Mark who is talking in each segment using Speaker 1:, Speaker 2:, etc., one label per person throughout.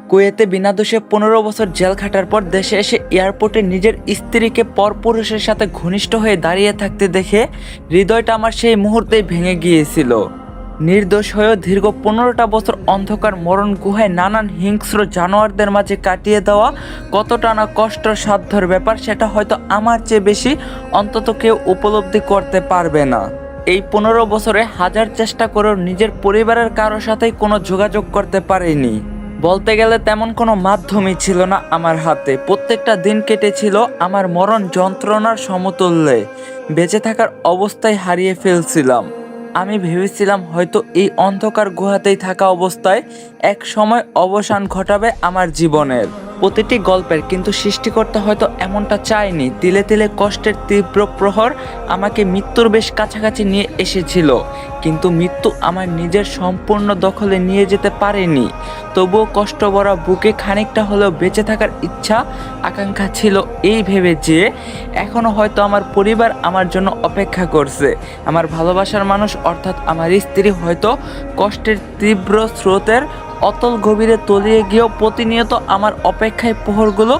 Speaker 1: কুয়েতে বিনা দোষে 15 বছর জেল খাটার পর দেশে এসে এয়ারপোর্টে নিজের স্ত্রীকে পরপুরুষের সাথে ঘনিষ্ঠ হয়ে দাঁড়িয়ে থাকতে দেখে হৃদয়টা আমার সেই মুহূর্তেই ভেঙে গিয়েছিল। নির্দোষ হয়েও দীর্ঘ 15টা বছর অন্ধকার মরণ গুহায় নানান হিংস্র জানোয়ারদের মাঝে কাটিয়ে দেওয়া কতটা না কষ্টসাধ্যর ব্যাপার, সেটা হয়তো আমার চেয়ে বেশি অন্তত কেউ উপলব্ধি করতে পারবে না। এই 15 বছরে হাজার চেষ্টা করেও নিজের পরিবারের কারোর সাথেই কোনো যোগাযোগ করতে পারিনি। বলতে গেলে তেমন কোনো মাধ্যমই ছিল না আমার হাতে। প্রত্যেকটা দিন কেটেছিল আমার মরণ যন্ত্রণার সমতুল্যে। বেঁচে থাকার অবস্থায় হারিয়ে ফেলছিলাম। আমি ভেবেছিলাম হয়তো এই অন্ধকার গুহাতেই থাকা অবস্থায় এক সময় অবসান ঘটাবে আমার জীবনের প্রতিটি গল্পের, কিন্তু সৃষ্টিকর্তা হয়তো এমনটা চায়নি। তিলে তিলে কষ্টের তীব্র প্রহর আমাকে মৃত্যুর বেশ কাছাকাছি নিয়ে এসেছিল, কিন্তু মৃত্যু আমার নিজের সম্পূর্ণ দখলে নিয়ে যেতে পারেনি। তবুও কষ্ট ভরা বুকে খানিকটা হলেও বেঁচে থাকার ইচ্ছা আকাঙ্ক্ষা ছিল, এই ভেবে যে এখনো হয়তো আমার পরিবার আমার জন্য অপেক্ষা করছে। আমার ভালোবাসার মানুষ অর্থাৎ আমার স্ত্রী হয়তো কষ্টের তীব্র স্রোতের অতল গভীরে তলিয়ে গিয়েও প্রতিনিয়ত আমার অপেক্ষায় প্রহরগুলো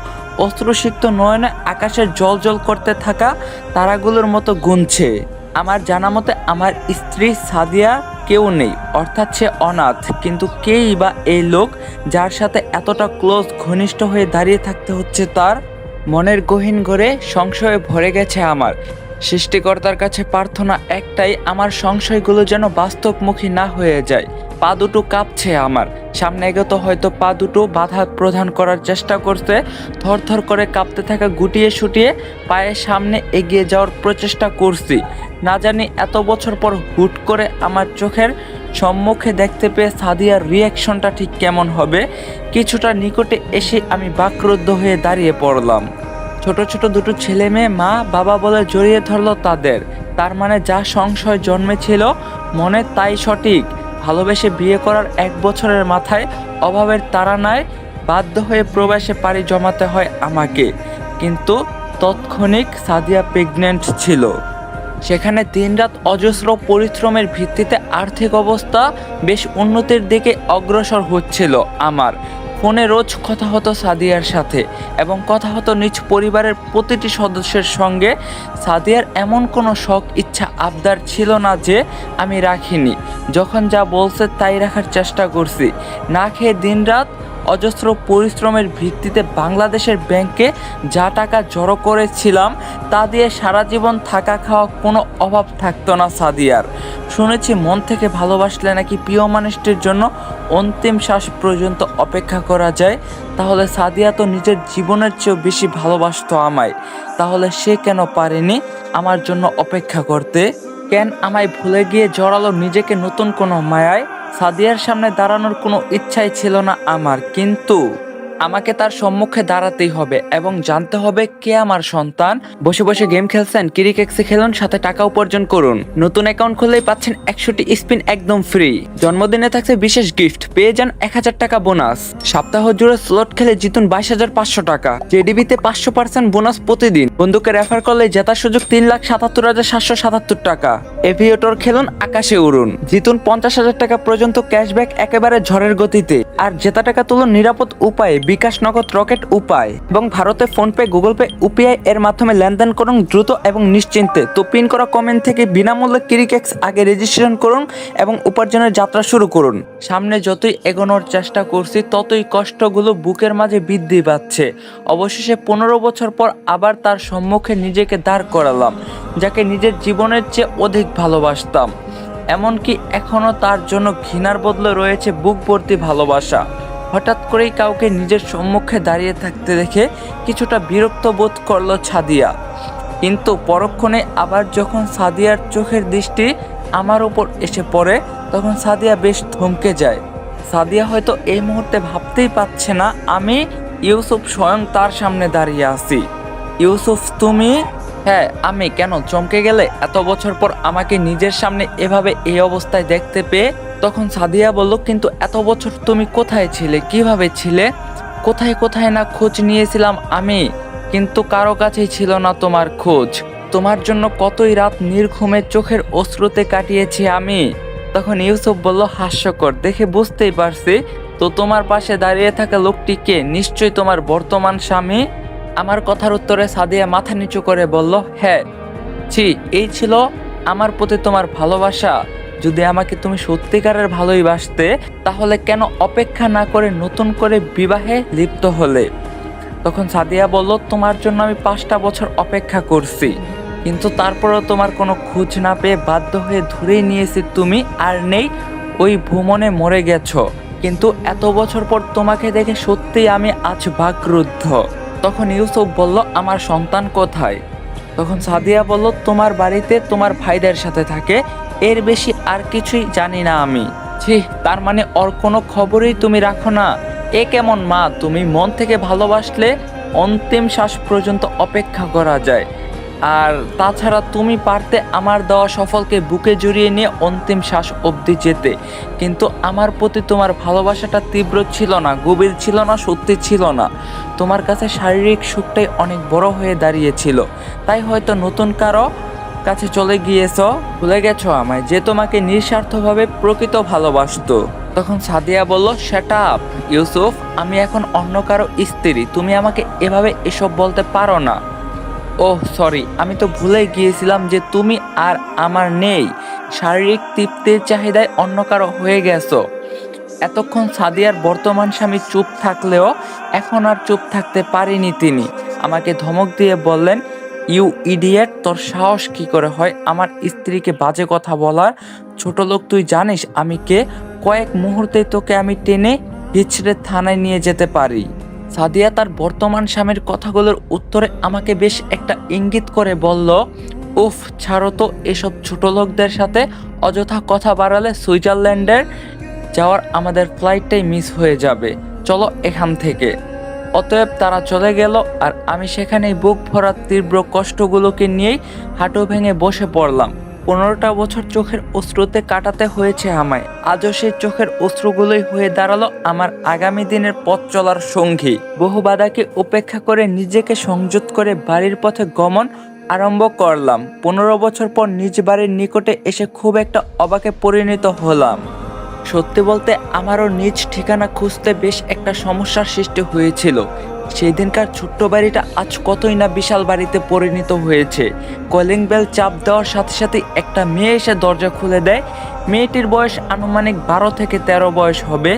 Speaker 1: অশ্রুসিক্ত নয়নে আকাশের জল করতে থাকা তারাগুলোর মতো গুনছে। আমার জানা মতে আমার স্ত্রী সাদিয়া কেউ নেই, অর্থাৎ সে অনাথ। কিন্তু কেই বা এই লোক যার সাথে এতটা ক্লোজ ঘনিষ্ঠ হয়ে দাঁড়িয়ে থাকতে হচ্ছে তার? মনের গহীন ঘরে সংশয়ে ভরে গেছে আমার। সৃষ্টিকর্তার কাছে প্রার্থনা একটাই, আমার সংশয়গুলো যেন বাস্তবমুখী না হয়ে যায়। পা দুটো কাঁপছে আমার, সামনে এগোতে হয়তো পা দুটো বাধা প্রদান করার চেষ্টা করছে। থরথর করে কাঁপতে থাকা গুটিয়ে শুটিয়ে পায়ের সামনে এগিয়ে যাওয়ার প্রচেষ্টা করছি। না জানি এত বছর পর হুট করে আমার চোখের সম্মুখে দেখতে পেয়ে সাদিয়ার রিয়াকশনটা ঠিক কেমন হবে। কিছুটা নিকটে এসে আমি বাকরুদ্ধ হয়ে দাঁড়িয়ে পড়লাম। ছোট ছোট দুটো ছেলে মেয়ে মা বাবা বলে জড়িয়ে ধরলো তাদের। তার মানে যা সংশয় জন্মেছিল মনে তাই সঠিক। ভালোবেসে বিয়ে করার 1 বছরের মাথায় অভাবের তাড়নায় বাধ্য হয়ে প্রবাসে পাড়ি জমাতে হয় আমাকে। কিন্তু তৎক্ষণিক সাদিয়া প্রেগনেন্ট ছিল। সেখানে দিনরাত অজস্র পরিশ্রমের ভিত্তিতে আর্থিক অবস্থা বেশ উন্নতির দিকে অগ্রসর হচ্ছিল আমার। ফোনে রোজ কথা হতো সাদিয়ার সাথে এবং কথা হতো নিজ পরিবারের প্রতিটি সদস্যের সঙ্গে। সাদিয়ার এমন কোনো শখ ইচ্ছা আবদার ছিল না যে আমি রাখিনি। যখন যা বলছে তাই রাখার চেষ্টা করছি। না খেয়ে দিনরাত অজস্র পরিশ্রমের ভিত্তিতে বাংলাদেশের ব্যাংকে যা টাকা জড়ো করেছিলাম তা দিয়ে সারা জীবন থাকা খাওয়া কোনো অভাব থাকতো না সাদিয়ার। শুনেছি মন থেকে ভালোবাসলে নাকি প্রিয় মানুষটির জন্য অন্তিম শ্বাস পর্যন্ত অপেক্ষা করা যায়। তাহলে সাদিয়া তো নিজের জীবনের চেয়েও বেশি ভালোবাসতো আমায়। তাহলে সে কেন পারেনি আমার জন্য অপেক্ষা করতে? কেন আমায় ভুলে গিয়ে জড়ালো নিজেকে নতুন কোনো মায়ায়? সাদিয়ার সামনে দাঁড়ানোর কোনো ইচ্ছাই ছিল না আমার, কিন্তু আমাকে তার সম্মুখে দাঁড়াতেই হবে এবং জানতে হবে কে আমার সন্তান। বসে বসে গেম খেলছেন, ক্রিকেক্সে খেলুন, সাথে টাকা উপার্জন করুন। নতুন অ্যাকাউন্ট খুললেই পাচ্ছেন 100টি স্পিন একদম ফ্রি। জন্মদিনে থাকছে বিশেষ গিফট, পেয়ে যান 1000 টাকা বোনাস। সপ্তাহ জুড়ে স্লট খেলে জিতুন 22,500 টাকা। জেডিবিতে 500% বোনাস প্রতিদিন। বন্ধুকে রেফার করলে জেতার সুযোগ 3,77,777 টাকা। এভিয়েটর খেলুন, আকাশে উড়ুন, জিতুন 50,000 টাকা পর্যন্ত ক্যাশব্যাক একেবারে ঝড়ের গতিতে। আর জেতা টাকা তুলুন নিরাপদ উপায়ে, বিকাশ, নগদ, রকেট উপায় এবং ভারতে ফোনপে, গুগল পে, ইউপিআই এর মাধ্যমে লেনদেন করুন দ্রুত এবং নিশ্চিন্তে। তো পিন করা কমেন্ট থেকে বিনামূল্যে ক্রিকেক্স আগে রেজিস্ট্রেশন করুন এবং উপার্জনের যাত্রা শুরু করুন। সামনে যতই এগোনোর চেষ্টা করছি ততই কষ্টগুলো বুকের মাঝে বৃদ্ধি পাচ্ছে। অবশেষে 15 বছর পর আবার তার সম্মুখে নিজেকে দাঁড় করালাম, যাকে নিজের জীবনের চেয়ে অধিক ভালোবাসতাম। এমনকি এখনও তার জন্য ঘৃণার বদলে রয়েছে বুক ভর্তি ভালোবাসা। হঠাৎ করেই কাউকে নিজের সম্মুখে দাঁড়িয়ে থাকতে দেখে কিছুটা বিরক্ত বোধ করলো সাদিয়া। কিন্তু পরক্ষণে আবার যখন সাদিয়ার চোখের দৃষ্টি আমার উপর এসে পড়ে তখন সাদিয়া বেশ থমকে যায়। সাদিয়া হয়তো এই মুহূর্তে ভাবতেই পারছে না আমি ইউসুফ স্বয়ং তার সামনে দাঁড়িয়ে আছি। ইউসুফ তুমি? হ্যাঁ আমি। কেন চমকে গেলে এত বছর পর আমাকে নিজের সামনে এভাবে এই অবস্থায় দেখতে পেয়ে? তখন সাদিয়া বলল, কিন্তু এত বছর তুমি কোথায় ছিলে, কিভাবে ছিলে? কোথায় কোথায় না খোঁজ নিয়েছিলাম আমি, কিন্তু কারো কাছেই ছিল না তোমার খোঁজ। তোমার জন্য কতই রাত নির্ঘুমে চোখের অশ্রুতে কাটিয়েছি আমি। তখন ইউসুফ বলল, হাস্যকর, দেখে বুঝতেই পারছি তো তোমার পাশে দাঁড়িয়ে থাকা লোকটি কে? নিশ্চয়ই তোমার বর্তমান স্বামী। আমার কথার উত্তরে সাদিয়া মাথা নিচু করে বলল, হ্যাঁ। ছি, এই ছিল আমার প্রতি তোমার ভালোবাসা? যদি আমাকে তুমি সত্যিকারের ভালোই বাসতে, তাহলে কেন অপেক্ষা না করে নতুন করে বিবাহে লিপ্ত হলে? তখন সাদিয়া বলল, তোমার জন্য আমি 5টা বছর অপেক্ষা করছি, কিন্তু তারপরেও তোমার কোনো খোঁজ না পেয়ে বাধ্য হয়ে ধরেই নিয়েছি তুমি আর নেই, ওই ভ্রমণে মরে গেছো। কিন্তু এত বছর পর তোমাকে দেখে সত্যিই আমি আজ বাকরুদ্ধ। তখন ইউসুফ বলল, আমার সন্তান কোথায়? তখন সাদিয়া বলল, তোমার বাড়িতে তোমার ভাইদের সাথে থাকে, এর বেশি আর কিছুই জানি না আমি। ছি, তার মানে ওর কোনো খবরই তুমি রাখো না? এ কেমন মা? তুমি মন থেকে ভালোবাসলে অন্তিম শ্বাস পর্যন্ত অপেক্ষা করা যায়। আর তাছাড়া তুমি পারতে আমার দেওয়া সফলকে বুকে জড়িয়ে নিয়ে অন্তিম শ্বাস অবধি যেতে, কিন্তু আমার প্রতি তোমার ভালোবাসাটা তীব্র ছিল না, গভীর ছিল না, সত্যি ছিল না। তোমার কাছে শারীরিক সুখটাই অনেক বড় হয়ে দাঁড়িয়েছিল, তাই হয়তো নতুন কারো কাছে চলে গিয়েছো, ভুলে গেছো আমায়, যে তোমাকে নিঃস্বার্থভাবে প্রকৃত ভালোবাসতো। তখন সাদিয়া বলল, শাট আপ ইউসুফ, আমি এখন অন্য কারো স্ত্রী, তুমি আমাকে এভাবে এসব বলতে পারো না। ওহ সরি, আমি তো ভুলেই গিয়েছিলাম যে তুমি আর আমার নেই, শারীরিক তৃপ্তির চাহিদায় অন্য কারো হয়ে গেছো। এতক্ষণ সাদিয়ার বর্তমান স্বামী চুপ থাকলেও এখন আর চুপ থাকতে পারেনি তিনি। আমাকে ধমক দিয়ে বললেন, ইউ ইডিয়েট, তোর সাহস কি করে হয় আমার স্ত্রীকে বাজে কথা বলার? ছোট লোক, তুই জানিস আমি কে? কয়েক মুহূর্তেই তোকে আমি টেনে হিচড়ে থানায় নিয়ে যেতে পারি। সাদিয়া তার বর্তমান স্বামীর কথাগুলোর উত্তরে আমাকে বেশ একটা ইঙ্গিত করে বলল, উফ ছাড়ো তো এসব ছোট লোকদের সাথে, অযথা কথা বাড়ালে সুইজারল্যান্ডের যাওয়ার আমাদের ফ্লাইটটাই মিস হয়ে যাবে, চলো এখান থেকে। অতএব তারা চলে গেল আর আমি সেখানেই বুক ভরা তীব্র কষ্টগুলোকে নিয়েই হাঁটু ভেঙে বসে পড়লাম। 15টা বছর চোখের অশ্রুতে কাটাতে হয়েছে আমায়, আজও সেই চোখের অশ্রুগুলোই হয়ে দাঁড়ালো আমার আগামী দিনের পথ চলার সঙ্গী। বহু বাধাকে উপেক্ষা করে নিজেকে সংযত করে বাড়ির পথে গমন আরম্ভ করলাম। 15 বছর পর নিজ বাড়ির নিকটে এসে খুব একটা অবাকে পরিণত হলাম। সত্যি বলতে আমারও নিজ ঠিকানা খুঁজতে বেশ একটা সমস্যার সৃষ্টি হয়েছিল। সেই দিনকার ছোট্ট বাড়িটা আজ কতই না বিশাল বাড়িতে পরিণত হয়েছে। কলিং বেল চাপ দেওয়ার সাথে সাথে একটা মেয়ে এসে দরজা খুলে দেয়। মেয়েটির বয়স আনুমানিক 12 থেকে 13 বয়স হবে।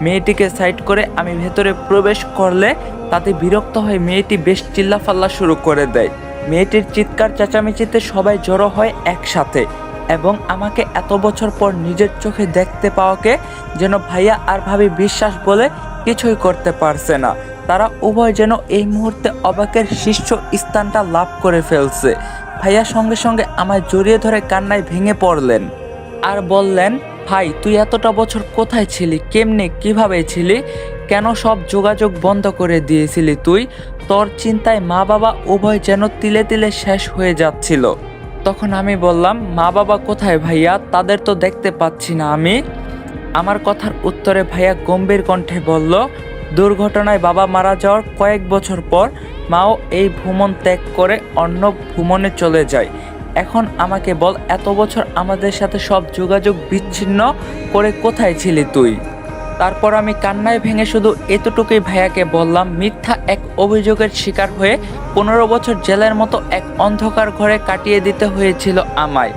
Speaker 1: মেয়েটিকে সাইড করে আমি ভেতরে প্রবেশ করলে তাতে বিরক্ত হয়ে মেয়েটি বেশ চিল্লাফাল্লা শুরু করে দেয়। মেয়েটির চিৎকার চেঁচামেচিতে সবাই জড়ো হয় একসাথে এবং আমাকে এত বছর পর নিজের চোখে দেখতে পাওয়াকে যেন ভাইয়া আর ভাবি বিশ্বাস বলে কিছুই করতে পারছে না। তারা উভয় যেন এই মুহূর্তে অবাকের শীর্ষ স্থানটা লাভ করে ফেলছে। ভাইয়া সঙ্গে সঙ্গে আমায় জড়িয়ে ধরে কান্নায় ভেঙে পড়লেন আর বললেন, ভাই তুই এতটা বছর কোথায় ছিলি? কেমনে কিভাবে ছিলি? কেন সব যোগাযোগ বন্ধ করে দিয়েছিলি তুই? তোর চিন্তায় মা বাবা উভয় যেন তিলে তিলে শেষ হয়ে যাচ্ছিল। তখন আমি বললাম, মা বাবা কোথায় ভাইয়া? তাদের তো দেখতে পাচ্ছি না আমি। আমার কথার উত্তরে ভাইয়া গম্ভীর কণ্ঠে বলল, দুর্ঘটনায় বাবা মারা যাওয়ার কয়েক বছর পর মাও এই ভ্রমণ ত্যাগ করে অন্য ভ্রমণে চলে যায়। এখন আমাকে বল, এত বছর আমাদের সাথে সব যোগাযোগ বিচ্ছিন্ন করে কোথায় ছিলি তুই? তারপর আমি কান্নায় ভেঙে শুধু এতটুকুই ভাইয়াকে বললাম, মিথ্যা এক অভিযোগের শিকার হয়ে 15 বছর জেলের মতো এক অন্ধকার ঘরে কাটিয়ে দিতে হয়েছিল আমায়।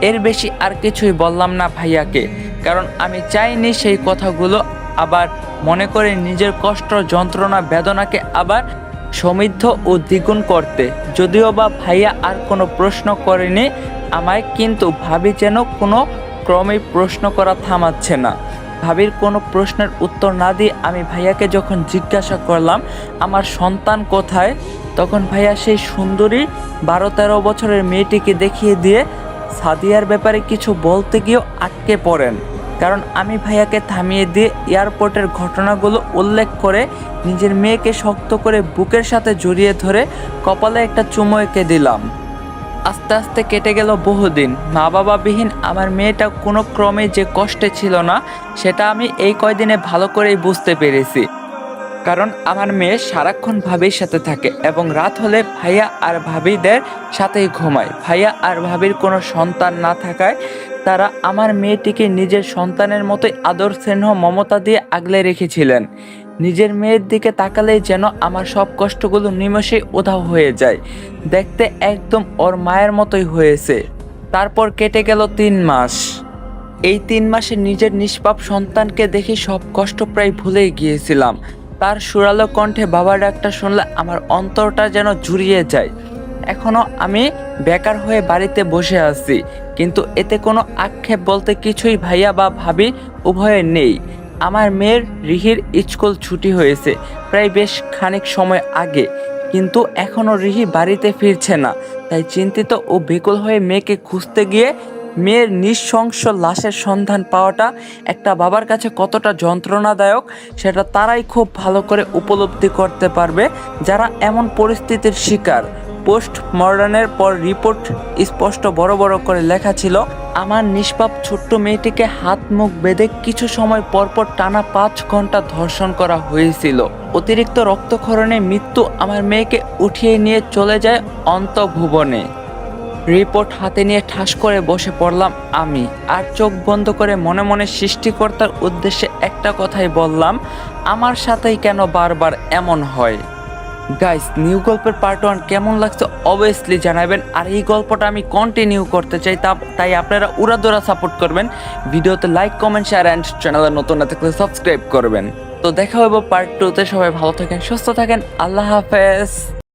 Speaker 1: এর বেশি আর কিছুই বললাম না ভাইয়াকে, কারণ আমি চাইনি সেই কথাগুলো আবার মনে করে নিজের কষ্ট, যন্ত্রণা, বেদনাকে আবার সমৃদ্ধ ও দ্বিগুণ করতে। যদিও বা ভাইয়া আর কোনো প্রশ্ন করেনি আমায়, কিন্তু ভাবি যেন কোনো ক্রমেই প্রশ্ন করা থামাচ্ছে না। ভাবির কোনো প্রশ্নের উত্তর না দিয়ে আমি ভাইয়াকে যখন জিজ্ঞাসা করলাম আমার সন্তান কোথায়, তখন ভাইয়া সেই সুন্দরী 12-13 বছরের মেয়েটিকে দেখিয়ে দিয়ে সাদিয়ার ব্যাপারে কিছু বলতে গিয়েও আটকে পড়েন। কারণ আমি ভাইয়াকে থামিয়ে দিয়ে এয়ারপোর্টের ঘটনাগুলো উল্লেখ করে নিজের মেয়েকে শক্ত করে বুকের সাথে জড়িয়ে ধরে কপালে একটা চুমো এঁকে দিলাম। আস্তে আস্তে কেটে গেল বহুদিন। মা বাবাবিহীন আমার মেয়েটা কোনো ক্রমে যে কষ্টে ছিল না, সেটা আমি এই কয়দিনে ভালো করেই বুঝতে পেরেছি। কারণ আমার মেয়ে সারাক্ষণ ভাবির সাথে থাকে এবং রাত হলে ভাইয়া আর ভাবিদের সাথেই ঘুমায়। ভাইয়া আর ভাবির কোনো সন্তান না থাকায় তারা আমার মেয়েটিকে নিজের সন্তানের মতোই আদর স্নেহ মমতা দিয়ে আগলে রেখেছিলেন। নিজের মেয়ের দিকে তাকালেই যেন আমার সব কষ্টগুলো নিমেষেই উধাও হয়ে যায়। দেখতে একদম ওর মায়ের মতোই হয়েছে। তারপর কেটে গেল 3 মাস। এই 3 মাসে নিজের নিষ্পাপ সন্তানকে দেখে সব কষ্ট প্রায় ভুলেই গিয়েছিলাম। তার সুরালো কণ্ঠে বাবা ডাকটা শুনলে আমার অন্তরটা যেন জুড়িয়ে যায়। এখনো আমি বেকার হয়ে বাড়িতে বসে আছি, কিন্তু এতে কোনো আক্ষেপ বলতে কিছুই ভাইয়া বা ভাবি উভয়ে নেই। আমার মেয়ের রিহির স্কুল ছুটি হয়েছে প্রায় বেশ খানিক সময় আগে, কিন্তু এখনও রিহি বাড়িতে ফিরছে না। তাই চিন্তিত ও বেকুল হয়ে মেয়েকে খুঁজতে গিয়ে মেয়ের নৃশংস লাশের সন্ধান পাওয়াটা একটা বাবার কাছে কতটা যন্ত্রণাদায়ক সেটা তারাই খুব ভালো করে উপলব্ধি করতে পারবে যারা এমন পরিস্থিতির শিকার। পোস্ট মর্ডানের পর রিপোর্ট স্পষ্ট বড় বড় করে লেখা ছিল, আমার নিষ্পাপ ছোট্ট মেয়েটিকে হাত মুখ বেঁধে কিছু সময় পরপর টানা 5 ঘন্টা ধর্ষণ করা হয়েছিল। অতিরিক্ত রক্তক্ষরণে মৃত্যু আমার মেয়েকে উঠিয়ে নিয়ে চলে যায় অন্তঃভুবনে। রিপোর্ট হাতে নিয়ে ঠাস করে বসে পড়লাম আমি, আর চোখ বন্ধ করে মনে মনে সৃষ্টিকর্তার উদ্দেশ্যে একটা কথাই বললাম, আমার সাথেই কেন বারবার এমন হয়। গাইস, নিউ গল্পের পার্ট 1 কেমন লাগছে অবভিয়াসলি জানাবেন। আর এই গল্পটা আমি কন্টিনিউ করতে চাই, তাই আপনারা উড়াদোড়া সাপোর্ট করবেন। ভিডিওতে লাইক কমেন্ট শেয়ার অ্যান্ড চ্যানেলে নতুন না থাকলে সাবস্ক্রাইব করবেন। তো দেখা হবে পার্ট 2তে। সবাই ভালো থাকেন, সুস্থ থাকেন, আল্লাহ হাফেজ।